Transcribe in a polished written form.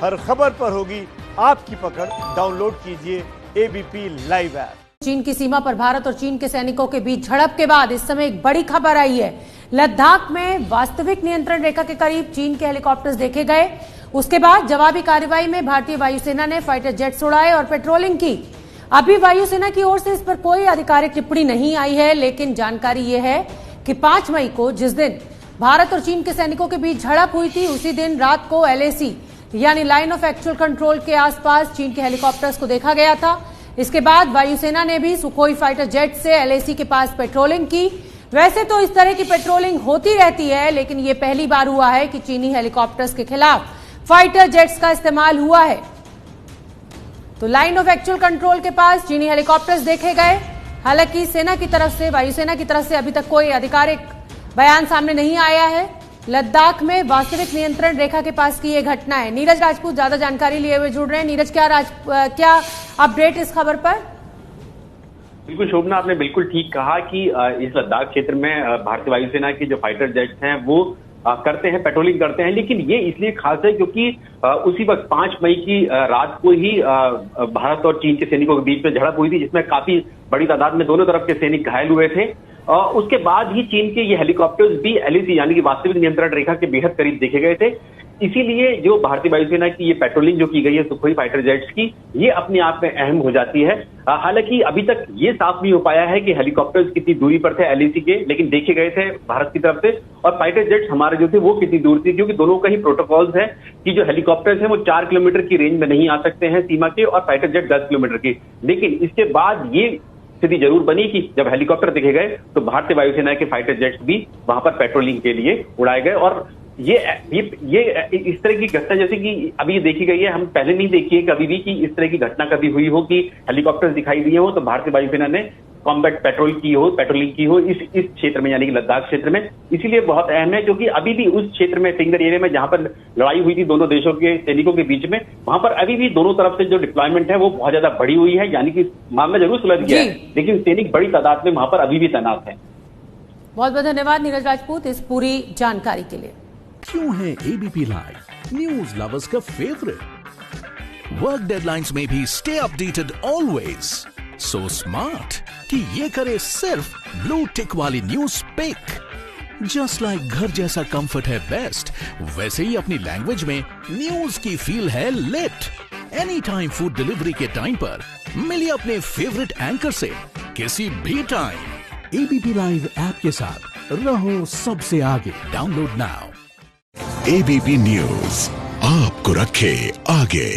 हर खबर पर होगी आपकी पकड़। डाउनलोड कीजिए एबीपी लाइव ऐप। चीन की सीमा पर भारत और चीन के सैनिकों के बीच झड़प के बाद इस समय एक बड़ी खबर आई है। लद्दाख में वास्तविक नियंत्रण रेखा के करीब चीन के हेलीकॉप्टर्स देखे गए। उसके बाद जवाबी कार्रवाई में भारतीय वायुसेना ने फाइटर जेट्स उड़ाए और पेट्रोलिंग की। अभी वायुसेना की ओर से इस पर कोई आधिकारिक टिप्पणी नहीं आई है, लेकिन जानकारी यह है कि 5 मई को जिस दिन भारत और चीन के सैनिकों के बीच झड़प हुई थी, उसी दिन रात को LAC यानी लाइन ऑफ एक्चुअल कंट्रोल के आसपास चीन के हेलीकॉप्टर्स को देखा गया था। इसके बाद वायुसेना ने भी सुखोई फाइटर जेट से LAC के पास पेट्रोलिंग की। वैसे तो इस तरह की पेट्रोलिंग होती रहती है, लेकिन यह पहली बार हुआ है कि चीनी हेलीकॉप्टर्स के खिलाफ फाइटर जेट्स का इस्तेमाल हुआ है। तो लाइन ऑफ एक्चुअल कंट्रोल के पास चीनी हेलीकॉप्टर्स देखे गए। हालांकि सेना की तरफ से, वायुसेना की तरफ से अभी तक कोई आधिकारिक बयान सामने नहीं आया है। लद्दाख में वास्तविक नियंत्रण रेखा के पास की यह घटना है। नीरज राजपूत ज्यादा जानकारी लिए हुए जुड़ रहे हैं। नीरज, क्या अपडेट इस खबर पर? बिल्कुल शोभना, आपने बिल्कुल ठीक कहा कि इस लद्दाख क्षेत्र में भारतीय वायुसेना के जो फाइटर जेट्स हैं वो करते हैं, पेट्रोलिंग करते हैं। लेकिन ये इसलिए खास है क्योंकि उसी वक्त 5 मई की रात को ही भारत और चीन के सैनिकों के बीच में झड़प हुई थी, जिसमें काफी बड़ी तादाद में दोनों तरफ के सैनिक घायल हुए थे। उसके बाद ही चीन के ये हेलीकॉप्टर्स भी LAC यानी कि वास्तविक नियंत्रण रेखा के बेहद करीब देखे गए थे। इसीलिए जो भारतीय वायुसेना की ये पेट्रोलिंग जो की गई है सुखोई फाइटर जेट्स की, ये अपने आप में अहम हो जाती है। हालांकि अभी तक ये साफ नहीं हो पाया है कि हेलीकॉप्टर्स कितनी दूरी पर थे LAC के, लेकिन देखे गए थे भारत की तरफ से। और फाइटर जेट्स हमारे जो थे वो कितनी दूर थी, क्योंकि दोनों का ही प्रोटोकॉल्स है कि जो हेलीकॉप्टर्स हैं वो 4 किलोमीटर की रेंज में नहीं आ सकते हैं सीमा के, और फाइटर जेट 10 किलोमीटर की। लेकिन इसके बाद ये स्थिति जरूर बनी कि जब हेलीकॉप्टर देखे गए तो भारतीय वायुसेना के फाइटर जेट्स भी वहां पर पेट्रोलिंग के लिए उड़ाए गए। और ये इस तरह की घटना जैसे कि अभी ये देखी गई है, हम पहले नहीं देखी है कभी भी कि इस तरह की घटना कभी हुई हो कि हेलीकॉप्टर्स दिखाई दिए हो तो भारतीय वायुसेना ने कॉम्बैट पेट्रोलिंग की हो इस क्षेत्र में, यानी कि लद्दाख क्षेत्र में। इसीलिए बहुत अहम है क्योंकि अभी भी उस क्षेत्र में, सिंगर एरिया में, जहां पर लड़ाई हुई थी दोनों देशों के सैनिकों के बीच में, वहां पर अभी भी दोनों तरफ से जो डिप्लॉयमेंट है वो बहुत ज्यादा बढ़ी हुई है। यानी कि मामला जरूर सुलझ गया है, लेकिन सैनिक बड़ी तादाद में वहां पर अभी भी तैनात है। बहुत बहुत धन्यवाद नीरज राजपूत इस पूरी जानकारी के लिए। क्यों है ABP लाइव न्यूज लवर्स का फेवरेट? वर्क डेडलाइंस में भी stay updated always. So smart कि ये करे सिर्फ ब्लू टिक वाली न्यूज पिक। जस्ट लाइक घर जैसा कंफर्ट है बेस्ट, वैसे ही अपनी लैंग्वेज में न्यूज की फील है lit. Any time food delivery के टाइम पर मिलिए अपने फेवरेट एंकर से किसी भी टाइम। ABP लाइव ऐप के साथ रहो सबसे आगे। Download now. ABP न्यूज आपको रखे आगे।